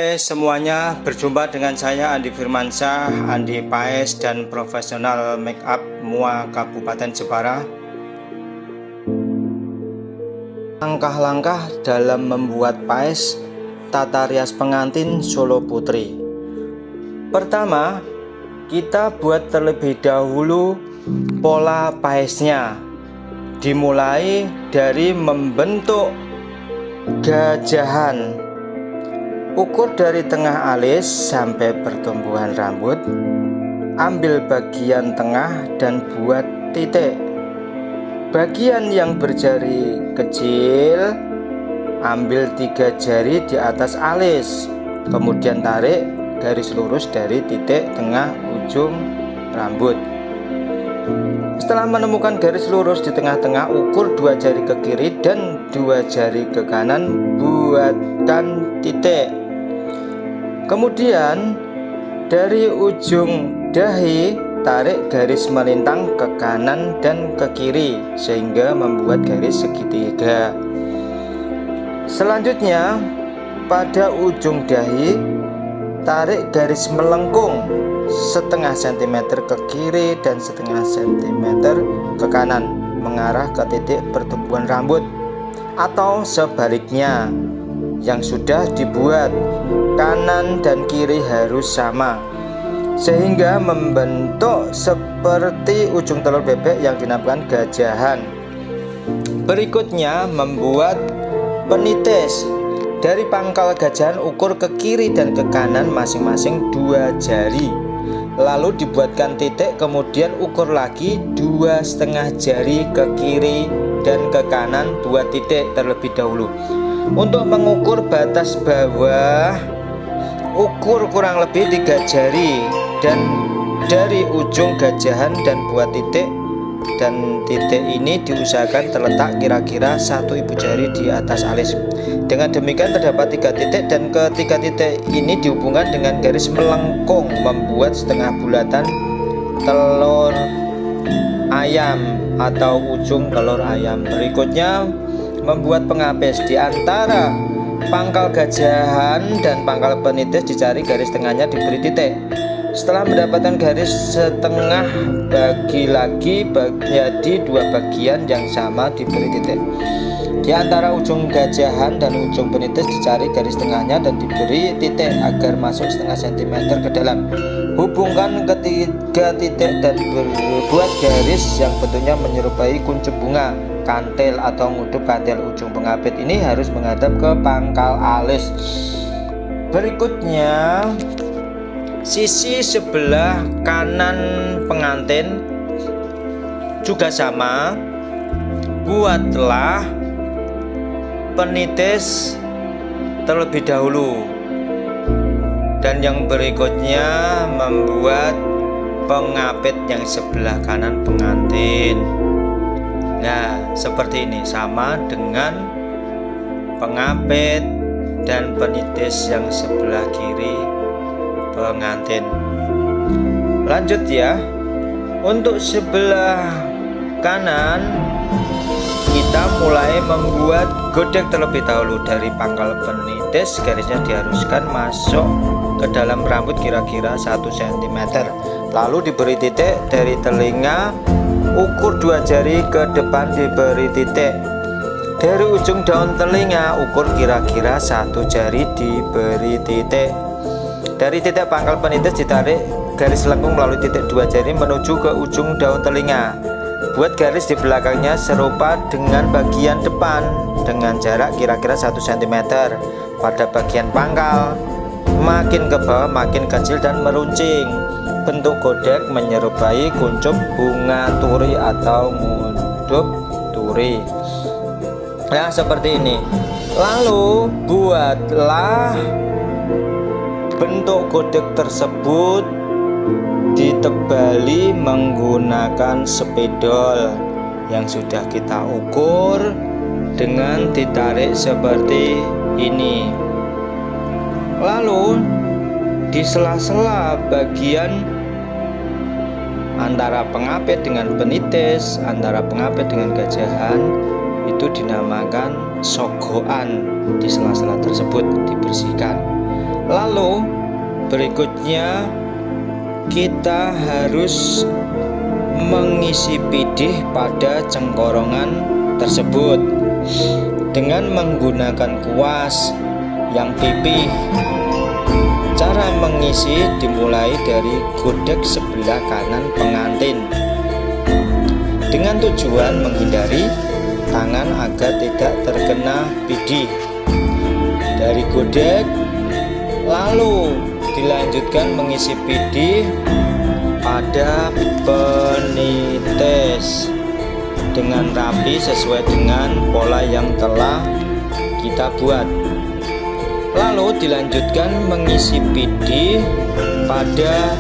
Hai semuanya, berjumpa dengan saya Andi Firmansyah, Andi Paes dan profesional makeup MUA Kabupaten Jepara. Langkah-langkah dalam membuat paes tata rias pengantin Solo Putri. Pertama, kita buat terlebih dahulu pola paesnya. Dimulai dari membentuk gajahan. Ukur dari tengah alis sampai pertumbuhan rambut. Ambil bagian tengah dan buat titik. Bagian yang berjari kecil, ambil 3 jari di atas alis. Kemudian tarik garis lurus dari titik tengah ujung rambut. Setelah menemukan garis lurus di tengah-tengah, ukur 2 jari ke kiri dan 2 jari ke kanan, buatkan titik. Kemudian dari ujung dahi tarik garis melintang ke kanan dan ke kiri sehingga membuat garis segitiga. Selanjutnya pada ujung dahi tarik garis melengkung setengah sentimeter ke kiri dan setengah sentimeter ke kanan mengarah ke titik pertumbuhan rambut, atau sebaliknya yang sudah dibuat kanan dan kiri harus sama sehingga membentuk seperti ujung telur bebek yang dinamakan gajahan. Berikutnya membuat penitis. Dari pangkal gajahan ukur ke kiri dan ke kanan masing-masing 2 jari, lalu dibuatkan titik, kemudian ukur lagi 2,5 jari ke kiri dan ke kanan buat titik terlebih dahulu. Untuk mengukur batas bawah, ukur kurang lebih 3 jari dan dari ujung gajahan dan buat titik, dan titik ini diusahakan terletak kira-kira 1 ibu jari di atas alis. Dengan demikian terdapat 3 titik dan ketiga titik ini dihubungkan dengan garis melengkung membuat setengah bulatan telur ayam atau ujung telur ayam. Berikutnya membuat pengapis. Di antara pangkal gajahan dan pangkal penitis dicari garis tengahnya, diberi titik. Setelah mendapatkan garis setengah, bagi lagi menjadi 2 bagian yang sama, diberi titik. Di antara ujung gajahan dan ujung penitis dicari garis tengahnya dan diberi titik agar masuk setengah sentimeter ke dalam. Hubungkan ketiga titik dan berbuat garis yang bentuknya menyerupai kuncup bunga, kantil atau ngudup kantil. Ujung pengapit ini harus menghadap ke pangkal alis. Berikutnya, sisi sebelah kanan pengantin juga sama. Buatlah penitis terlebih dahulu, dan yang berikutnya membuat pengapit yang sebelah kanan pengantin. Nah, seperti ini, sama dengan pengapit dan penitis yang sebelah kiri pengantin. Lanjut ya. Untuk sebelah kanan kita mulai membuat godek terlebih dahulu. Dari pangkal penitis garisnya diharuskan masuk ke dalam rambut kira-kira 1 cm, lalu diberi titik. Dari telinga ukur 2 jari ke depan, diberi titik. Dari ujung daun telinga ukur kira-kira 1 jari, diberi titik. Dari titik pangkal penitis ditarik garis lengkung melalui titik 2 jari menuju ke ujung daun telinga. Buat garis di belakangnya serupa dengan bagian depan dengan jarak kira-kira 1 cm. Pada bagian pangkal makin ke bawah makin kecil dan meruncing. Bentuk godek menyerupai kuncup bunga turi atau ngudup turi. Nah, seperti ini. Lalu buatlah bentuk godek tersebut ditebali menggunakan spidol yang sudah kita ukur dengan ditarik seperti ini. Lalu di sela-sela bagian antara pengapit dengan penitis, antara pengapit dengan gajahan, itu dinamakan sogokan. Di sela-sela tersebut dibersihkan. Lalu Berikutnya kita harus mengisi pidih pada cengkorongan tersebut dengan menggunakan kuas yang pipih. Cara mengisi dimulai dari godek sebelah kanan pengantin dengan tujuan menghindari tangan agar tidak terkena pidih. Dari godek lalu dilanjutkan mengisi pidih pada penites dengan rapi sesuai dengan pola yang telah kita buat. Lalu dilanjutkan mengisi pidih pada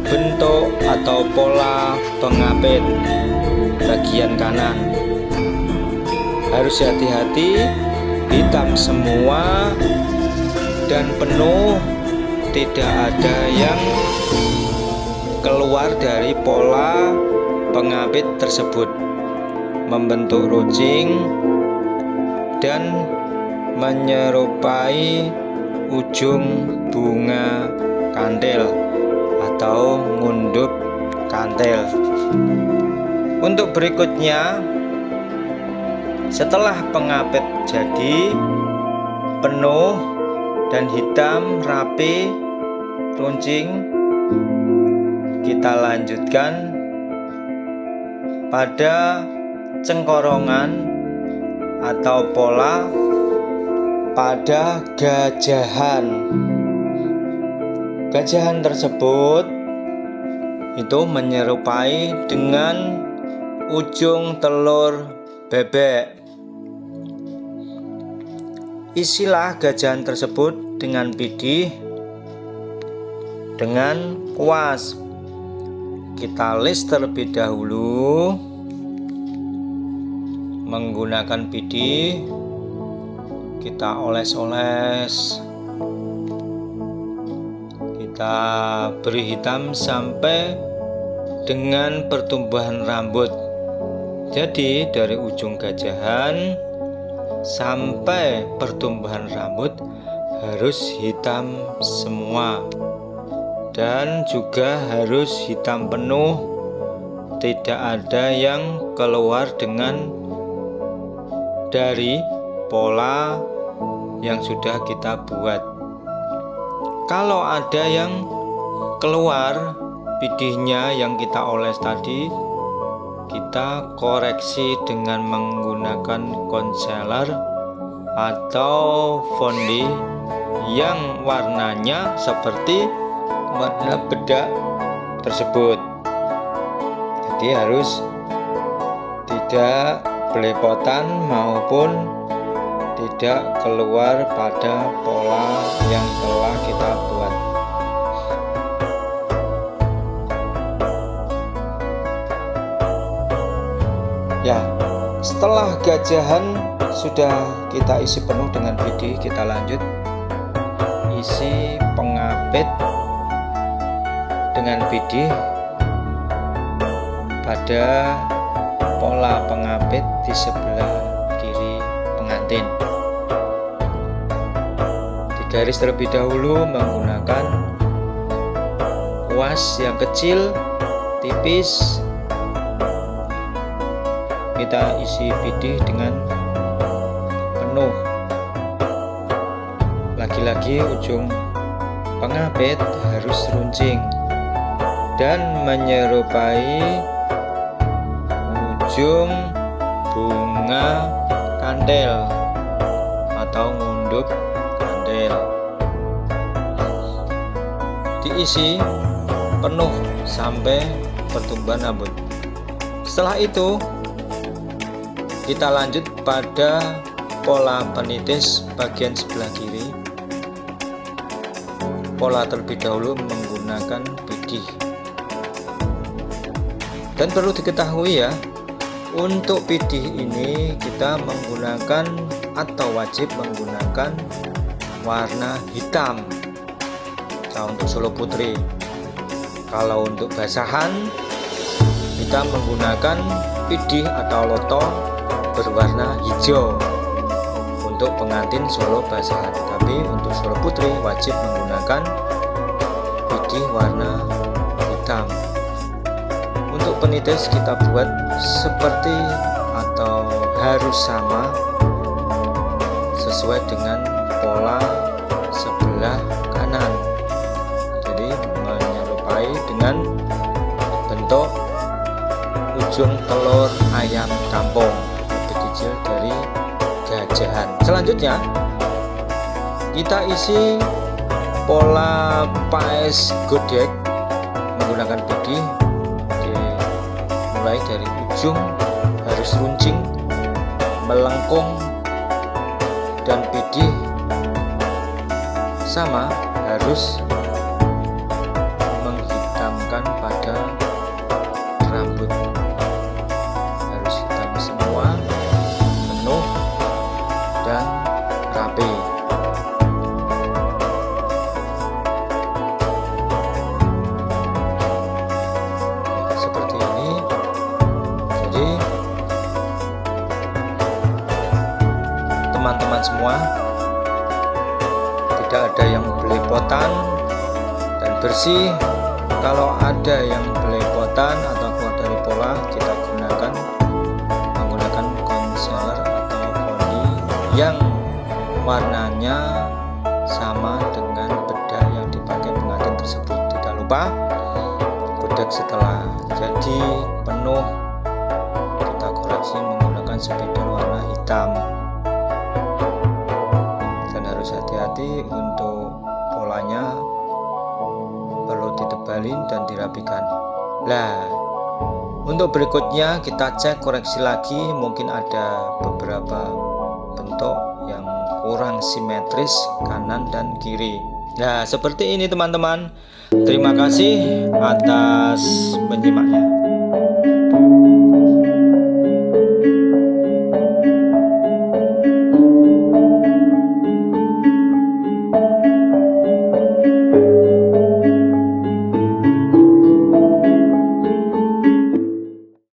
bentuk atau pola pengapit bagian kanan. Harus hati-hati, hitam semua dan penuh, tidak ada yang keluar dari pola pengapit tersebut, membentuk runcing dan menyerupai ujung bunga kantil atau ngundup kantil. Untuk berikutnya, setelah pengapit jadi penuh dan hitam rapi runcing, kita lanjutkan pada cengkorongan atau pola pada gajahan. Gajahan tersebut itu menyerupai dengan ujung telur bebek. Isilah gajahan tersebut dengan pidih dengan kuas. Kita lis terlebih dahulu menggunakan pidih, kita oles-oles, kita beri hitam sampai dengan pertumbuhan rambut. Jadi dari ujung gajahan sampai pertumbuhan rambut harus hitam semua, dan juga harus hitam penuh, tidak ada yang keluar dari pola yang sudah kita buat. Kalau ada yang keluar pidihnya yang kita oles tadi, kita koreksi dengan menggunakan concealer atau fondi yang warnanya seperti warna bedak tersebut. Jadi harus tidak belepotan maupun tidak keluar pada pola yang telah kita buat. Ya, setelah gajahan sudah kita isi penuh dengan pidih, kita lanjut isi pengapit dengan pidih pada pola pengapit di sebelah kiri pengantin. Digaris terlebih dahulu menggunakan kuas yang kecil, tipis. Kita isi pidih dengan penuh. Lagi-lagi ujung pengapit harus runcing dan menyerupai ujung bunga kantil atau ngundup kantil. Diisi penuh sampai pertumbuhan rambut. Setelah itu kita lanjut pada pola penitis bagian sebelah kiri. Pola terlebih dahulu menggunakan pidih. Dan perlu diketahui ya, untuk pidih ini kita menggunakan atau wajib menggunakan warna hitam. Nah, untuk solo putri. Kalau untuk basahan kita menggunakan pidih atau loto berwarna hijau. untuk pengantin solo basahan, tapi untuk solo putri wajib menggunakan bidih warna hitam. Untuk penitis kita buat seperti atau harus sama sesuai dengan pola sebelah kanan, jadi menyerupai dengan bentuk ujung telur ayam kampung lebih kecil dari gajahan. Selanjutnya kita isi pola paes godek menggunakan bidih, mulai dari ujung harus runcing, melengkung, dan bidih sama harus menghitamkan pada rambut, harus hitam semua, penuh dan rapi. Seperti ini. Jadi teman-teman semua, tidak ada yang belepotan dan bersih. Kalau ada yang belepotan atau keluar dari pola, kita menggunakan concealer atau kondi yang warnanya sama dengan bedak yang dipakai pengantin tersebut. Tidak lupa bedak setelah jadi penuh kita koreksi menggunakan spidol warna hitam, dan harus hati-hati untuk polanya perlu ditebalin dan dirapikan. Nah, untuk berikutnya kita cek koreksi lagi, mungkin ada beberapa bentuk yang kurang simetris kanan dan kiri. Nah, seperti ini teman-teman. Terima kasih atas menyimaknya.